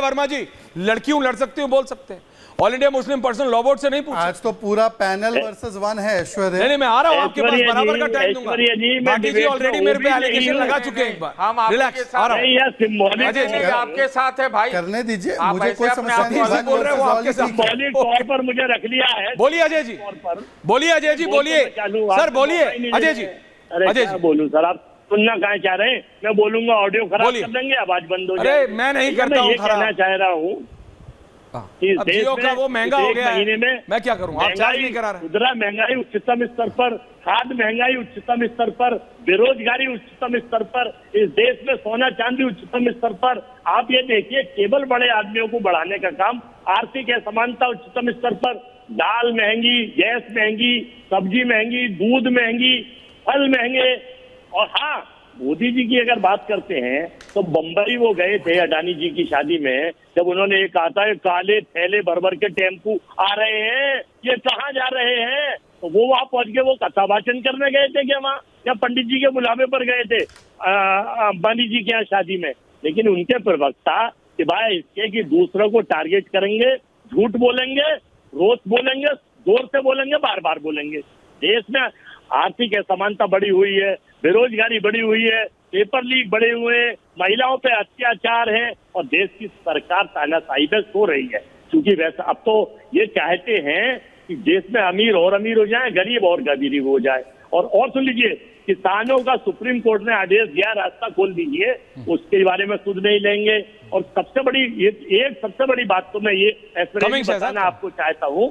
वर्मा जी, लड़की हूं, लड़ सकती हूं, बोल सकते हैं। All India Muslim personal law board से नहीं पूछा। आज तो पूरा पैनल वर्सेस वन है ऐश्वर्या। नहीं, मैं आ रहा हूं, आपके पास बराबर का टाइम दूंगा। भाटी जी ऑलरेडी मेरे पे एलिगेशन लगा चुके हैं एक बार। हम रिलैक्स, आ रहा हूं। अजय जी आपके साथ है भाई, करने दीजिए, आप मुझे कोई ऐसे समस्या अपने नहीं। आप वन बोल रहे हो, वर्सेस आपके ऑल साथ। ही ठीक है। मौलिक तौर पर मुझे रख लिया है। बोलिए अजय जी, बोलिए अजय जी, बोलिए सर, बोलिए अजय जी। अजय जी बोलूं सर, आप सुनना कहाँ चाह रहे हैं? मैं बोलूंगा ऑडियो खराब कर देंगे, आवाज बंद हो अरे जाएगी। मैं नहीं करता हूँ ये कहना चाह रहा हूँ, अब जियो का वो महंगा हो गया महीने है, में मैं क्या करूं, आप चार्ज नहीं करा रहे। खुदरा महंगाई उच्चतम स्तर पर, खाद्य महंगाई उच्चतम स्तर पर, बेरोजगारी उच्चतम स्तर पर, इस देश में सोना चांदी उच्चतम स्तर पर। आप ये देखिए, केवल बड़े आदमियों को बढ़ाने का काम, आर्थिक असमानता उच्चतम स्तर पर, दाल महंगी, गैस महंगी, सब्जी महंगी, दूध महंगी, फल महंगे। और हाँ, मोदी जी की अगर बात करते हैं तो बंबई वो गए थे अडानी जी की शादी में, जब उन्होंने ये कहा था काले थैले भर भर के टेम्पू आ रहे हैं, ये कहाँ जा रहे हैं, तो वो वहां पहुंच के वो कथा वाचन करने गए थे क्या वहां, या पंडित जी के बुलावे पर गए थे अंबानी जी के यहाँ शादी में? लेकिन उनके प्रवक्ता सिवाय इसके कि दूसरों को टारगेट करेंगे, झूठ बोलेंगे, रोज बोलेंगे, जोर से बोलेंगे, बार बार बोलेंगे। देश में आर्थिक असमानता बढ़ी हुई है, बेरोजगारी बढ़ी हुई है, पेपर लीक बढ़े हुए हैं, महिलाओं पे अत्याचार है, और देश की सरकार तानाशाही पे सो रही है। क्योंकि वैसा अब तो ये चाहते हैं कि देश में अमीर और अमीर हो जाए, गरीब और गरीब हो जाए। और सुन लीजिए, किसानों का सुप्रीम कोर्ट ने आदेश दिया, रास्ता खोल दीजिए, उसके बारे में सुध नहीं लेंगे। और सबसे बड़ी सबसे बड़ी बात तो मैं ये बताना आपको चाहता हूँ,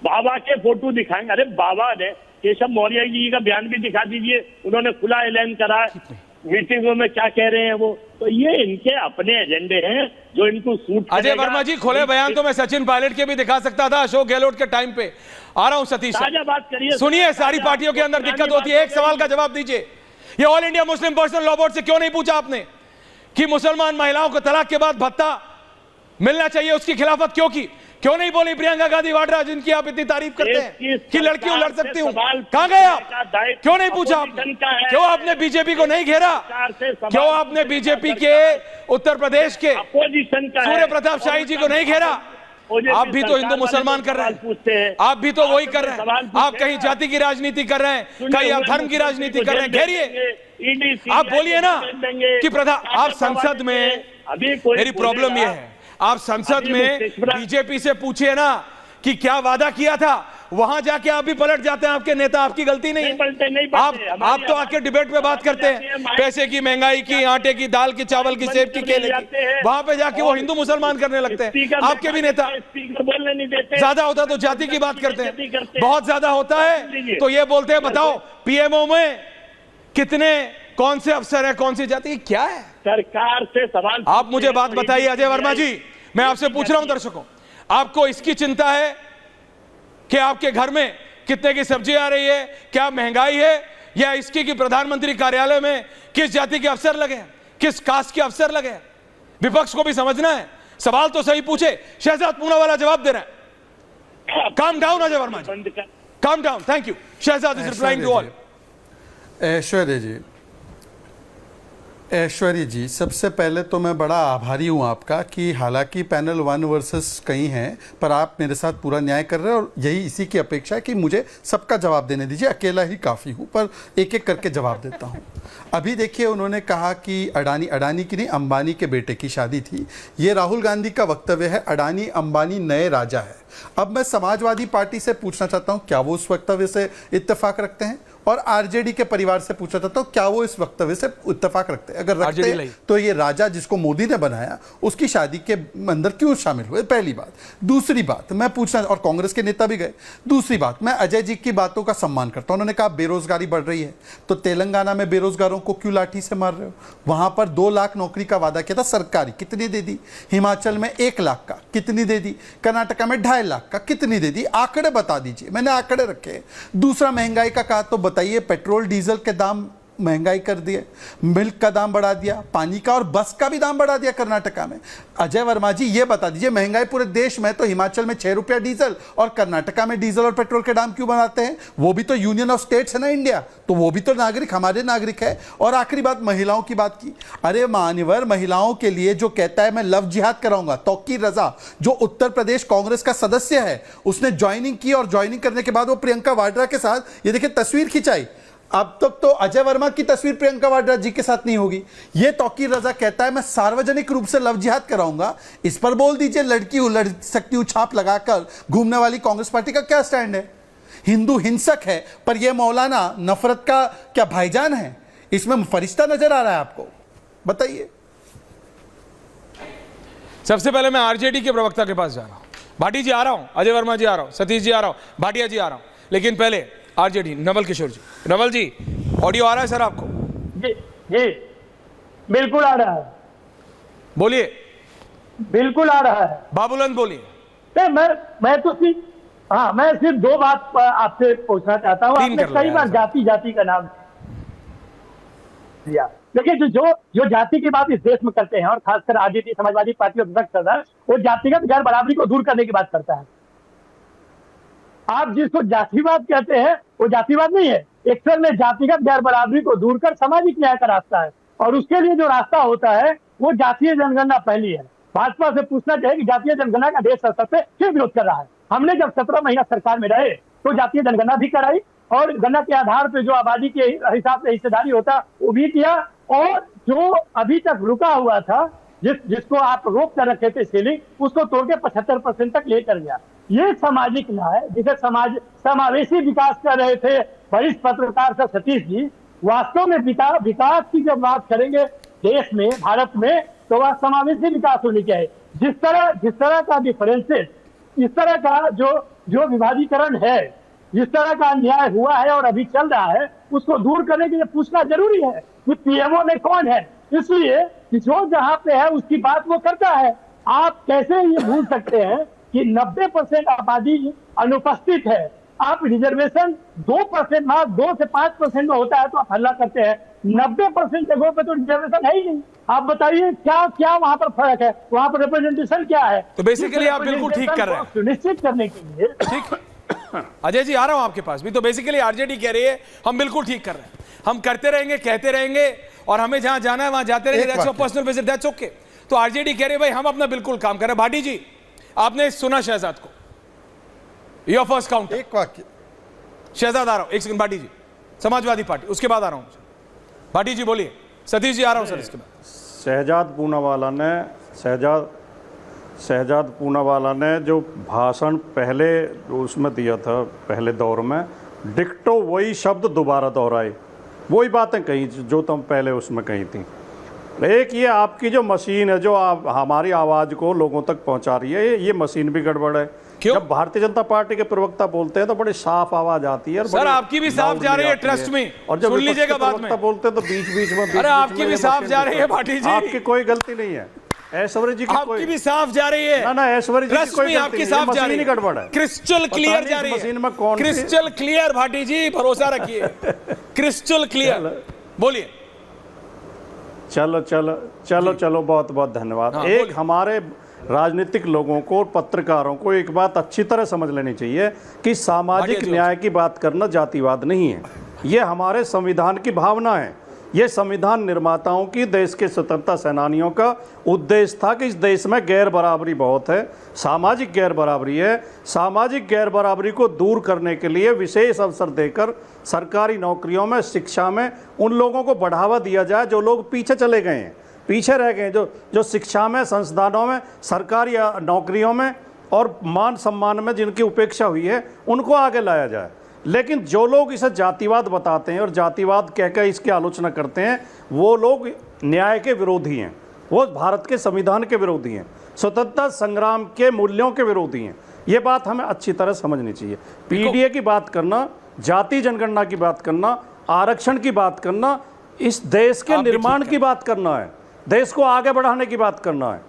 बाबा के फोटो दिखाएंगे। अरे बाबा ने, केशव मौर्य जी का बयान भी दिखा दीजिए, उन्होंने खुला ऐलान करा मीटिंगों में क्या कह रहे हैं वो। तो ये इनके अपने एजेंडे हैं जो इनको सूट। अजय वर्मा जी, खोले बयान तो मैं सचिन पायलट के भी दिखा सकता था, अशोक गहलोत के टाइम पे। आ रहा हूं सतीश, बात करिए, सुनिए, सारी पार्टियों के अंदर दिक्कत होती है, एक सवाल का जवाब दीजिए। ये all India Muslim personal law board से क्यों नहीं पूछा आपने कि मुसलमान महिलाओं को तलाक के बाद भत्ता मिलना चाहिए, उसकी खिलाफत क्यों की? क्यों नहीं बोली प्रियंका गांधी वाड्रा, जिनकी आप इतनी तारीफ करते हैं कि लड़की लड़ सकती हूँ? कहां गए आप? क्यों नहीं पूछा आपने? क्यों आपने बीजेपी को नहीं घेरा? क्यों आपने बीजेपी के उत्तर प्रदेश के सूर्य प्रताप शाही जी को नहीं घेरा? आप भी तो हिंदू मुसलमान कर रहे हैं, आप भी तो वही कर रहे हैं। आप कहीं जाति की राजनीति कर रहे हैं, कहीं आप धर्म की राजनीति कर रहे हैं। घेरिए, आप बोलिए ना कि प्रधान, आप संसद में, मेरी प्रॉब्लम यह है, आप संसद में बीजेपी से पूछिए ना कि क्या वादा किया था, वहां जाके आप भी पलट जाते हैं। आपके नेता, आपकी गलती नहीं है। आप तो आके डिबेट में बात करते हैं पैसे की, महंगाई की, आटे की, दाल की, चावल की, सेब की, केले की, वहां पे जाके वो हिंदू मुसलमान करने लगते हैं। आपके भी नेता, बोलने नहीं देते, ज्यादा होता तो जाति की बात करते हैं, बहुत ज्यादा होता है तो ये बोलते हैं बताओ पीएमओ में कितने, कौन से अफसर है, कौन सी जाति, क्या है? सरकार से सवाल आप मुझे बात बताइए अजय वर्मा जी, मैं आपसे पूछ रहा हूं दर्शकों, आपको इसकी चिंता है कि आपके घर में कितने की सब्जी आ रही है, क्या महंगाई है, या इसकी कि प्रधानमंत्री कार्यालय में किस जाति के अफसर लगे हैं, किस कास्ट के अफसर लगे हैं? विपक्ष को भी समझना है, सवाल तो सही पूछे। शहजाद पूनावाला जवाब दे रहे हैं। Calm down Ajay Verma ji, calm down, thank you. Shahzad is replying to all. Aishwarya ji, सबसे पहले तो मैं बड़ा आभारी हूं आपका कि हालांकि पैनल वन वर्सेस कई हैं, पर आप मेरे साथ पूरा न्याय कर रहे हैं, और यही इसी की अपेक्षा है कि मुझे सबका जवाब देने दीजिए। अकेला ही काफ़ी हूं, पर एक एक करके जवाब देता हूं। अभी देखिए, उन्होंने कहा कि अडानी की नहीं, अंबानी के बेटे की शादी थी। ये राहुल गांधी का वक्तव्य है, अडानी अंबानी नए राजा है। अब मैं समाजवादी पार्टी से पूछना चाहता हूं, क्या वो उस वक्तव्य से इत्तेफाक रखते हैं? और आरजेडी के परिवार से पूछा था तो क्या वो इस वक्तव्य से इत्तेफाक रखते हैं? अगर रखते हैं तो ये राजा जिसको मोदी ने बनाया उसकी शादी के अंदर क्यों शामिल हुए? पहली बात। दूसरी बात मैं पूछना, और कांग्रेस के नेता भी गए, दूसरी बात, मैं अजय जी की बातों का सम्मान करता हूं। उन्होंने कहा बेरोजगारी बढ़ रही है, तो तेलंगाना में बेरोजगारों को क्यों लाठी से मार रहे हो? वहां पर 2 लाख नौकरी का वादा किया था सरकारी, कितनी दे दी? हिमाचल में 1 लाख का, कितनी दे दी? कर्नाटका में 2.5 लाख का, कितनी दे दी? आंकड़े बता दीजिए, मैंने आंकड़े रखे। दूसरा, महंगाई का कहा तो बताइए, पेट्रोल डीजल के दाम महंगाई कर दी है, मिल्क का दाम बढ़ा दिया, पानी का और बस का भी दाम बढ़ा दिया कर्नाटका में। अजय वर्मा जी ये बता दीजिए, महंगाई पूरे देश में, तो हिमाचल में 6 रुपया डीजल और कर्नाटका में डीजल और पेट्रोल के दाम क्यों बढ़ाते हैं? वो भी तो यूनियन ऑफ स्टेट्स है ना इंडिया, तो वो भी तो नागरिक, हमारे नागरिक है। और आखिरी बात, महिलाओं की बात की, अरे मान्यवर, महिलाओं के लिए जो कहता है मैं लव जिहाद कराऊंगा, तौकीर रजा जो उत्तर प्रदेश कांग्रेस का सदस्य है, उसने ज्वाइनिंग की और ज्वाइनिंग करने के बाद वो प्रियंका वाड्रा के साथ ये देखिए तस्वीर खिंचाई। अब तक तो अजय वर्मा की तस्वीर प्रियंका वाड्रा जी के साथ नहीं होगी। ये तौकीर रजा कहता है मैं सार्वजनिक रूप से लव जिहाद कराऊंगा। इस पर बोल दीजिए, लड़की हूं, लड़ सकती हूं छाप लगाकर घूमने वाली कांग्रेस पार्टी का क्या स्टैंड है? हिंदू हिंसक है, पर यह मौलाना नफरत का क्या भाईजान है? इसमें फरिश्ता नजर आ रहा है आपको? बताइए। सबसे पहले मैं आरजेडी के प्रवक्ता के पास जा रहा हूं। भाटी जी आ रहा हूं, अजय वर्मा जी आ रहा हूं, सतीश जी आ रहा हूं, भाटिया जी आ रहा हूं, लेकिन पहले आरजेडी नवल किशोर जी। नवल जी, ऑडियो आ रहा है सर आपको? जी जी बिल्कुल आ रहा है, बोलिए। बिल्कुल आ रहा है, बाबुलंद बोलिए। नहीं, मैं तो सिर्फ मैं सिर्फ 2 बात आपसे पूछना चाहता हूँ। आपने कई बार जाति जाति का नाम दिया, देखिए जो जाति की बात इस देश में करते हैं, और खासकर आरजेडी समाजवादी पार्टी अध्यक्ष सरदार, वो जातिगत गैर बराबरी को दूर करने की बात करता है। आप जिसको जातिवाद कहते हैं वो जातिवाद नहीं है, एक्चुअल में जातिगत गैर बराबरी को दूर कर सामाजिक न्याय का रास्ता है, और उसके लिए जो रास्ता होता है वो जातीय जनगणना पहली है। भाजपा से पूछना चाहिए कि जातीय जनगणना का देश स्तर पे क्यों विरोध कर रहा है? हमने जब 17 महीना सरकार में रहे तो जातीय जनगणना भी कराई, और गणना के आधार पर जो आबादी के हिसाब से हिस्सेदारी होता वो भी किया, और जो अभी तक रुका हुआ था, जिसको आप रोक कर रखे थे सीलिंग, उसको तोड़ के 75% तक लेकर गया। ये सामाजिक न्याय, जिसे समावेशी विकास कर रहे थे वरिष्ठ पत्रकार सर सतीश जी, वास्तव में विकास की जब बात करेंगे देश में, भारत में, तो वह समावेशी विकास होनी चाहिए। जिस तरह का डिफरेंसेस, इस तरह का जो विभाजीकरण है, जिस तरह का अन्याय हुआ है और अभी चल रहा है, उसको दूर करने के लिए पूछना जरूरी है कि पीएमओ में कौन है। इसलिए जो जहां पे है उसकी बात वो करता है। आप कैसे ये भूल सकते हैं कि 90% आबादी अनुपस्थित है? आप रिजर्वेशन 2% मार्क 2 से 5% में होता है तो आप हल्ला करते हैं, 90% जगहों पे तो रिजर्वेशन है ही नहीं। आप बताइए क्या वहां पर फर्क है? वहां पर रिप्रेजेंटेशन क्या है? तो बेसिकली आप बिल्कुल ठीक कर रहे हैं, सुनिश्चित करने के लिए। ठीक। अजय जी आ रहा हूं आपके पास भी। तो बेसिकली आरजेडी कह रही है हम बिल्कुल ठीक कर रहे हैं, हम करते रहेंगे, कहते रहेंगे, और हमें जहां जाना है वहां जाते रहेंगे, that's your personal visit, that's okay. तो आरजेडी कह रही है भाई हम अपना बिल्कुल काम कर रहे हैं। भाटी जी, आपने सुना शहजाद को, योर फर्स्ट काउंट। एक वाक्य। शहजाद आ रहा हूं, एक सेकंड। भाटी जी, समाजवादी पार्टी, उसके बाद आ रहा हूं। भाटी जी बोलिए। सतीश जी आ रहा हूं सर इसके बाद। शहजाद पूनावाला ने जो भाषण पहले उसमें दिया था, पहले दौर में, डिक्टो वही शब्द दोबारा दोहराए, वही बातें कही जो तुम पहले उसमें कही थी। एक ये आपकी जो मशीन है जो आप हमारी आवाज़ को लोगों तक पहुंचा रही है, ये मशीन भी गड़बड़ है। क्यों? जब भारतीय जनता पार्टी के प्रवक्ता बोलते हैं तो बड़ी साफ आवाज आती है। सर आपकी भी साफ जा रही है, ट्रस्ट में, और जब सुन लीजिएगा बाद में बोलते हैं तो बीच में अरे आपकी भी साफ जा रही है भाटी जी, आपकी कोई गलती नहीं है। ऐश्वर्य जी की आपकी भी साफ जा रही है। ना ऐश्वर्य जी की कोई आपकी साफ जा रही है, गड़बड़ है, क्रिस्टल क्लियर जा रही है। मशीन में कौन, क्रिस्टल क्लियर भाटी जी, भरोसा रखिए, क्रिस्टल क्लियर। बोलिए। चलो बहुत बहुत धन्यवाद। एक हमारे राजनीतिक लोगों को, पत्रकारों को एक बात अच्छी तरह समझ लेनी चाहिए कि सामाजिक न्याय की बात करना जातिवाद नहीं है, ये हमारे संविधान की भावना है। ये संविधान निर्माताओं की, देश के स्वतंत्रता सेनानियों का उद्देश्य था कि इस देश में गैर बराबरी बहुत है, सामाजिक गैर बराबरी है। सामाजिक गैर बराबरी को दूर करने के लिए विशेष अवसर देकर सरकारी नौकरियों में, शिक्षा में उन लोगों को बढ़ावा दिया जाए जो लोग पीछे चले गए हैं, पीछे रह गए, जो शिक्षा में, संस्थानों में, सरकारी नौकरियों में और मान सम्मान में जिनकी उपेक्षा हुई है, उनको आगे लाया जाए। लेकिन जो लोग इसे जातिवाद बताते हैं और जातिवाद कहकर इसकी आलोचना करते हैं, वो लोग न्याय के विरोधी हैं, वो भारत के संविधान के विरोधी हैं, स्वतंत्रता संग्राम के मूल्यों के विरोधी हैं। ये बात हमें अच्छी तरह समझनी चाहिए। पीडीए की बात करना, जाति जनगणना की बात करना, आरक्षण की बात करना, इस देश के निर्माण की बात करना है, देश को आगे बढ़ाने की बात करना है।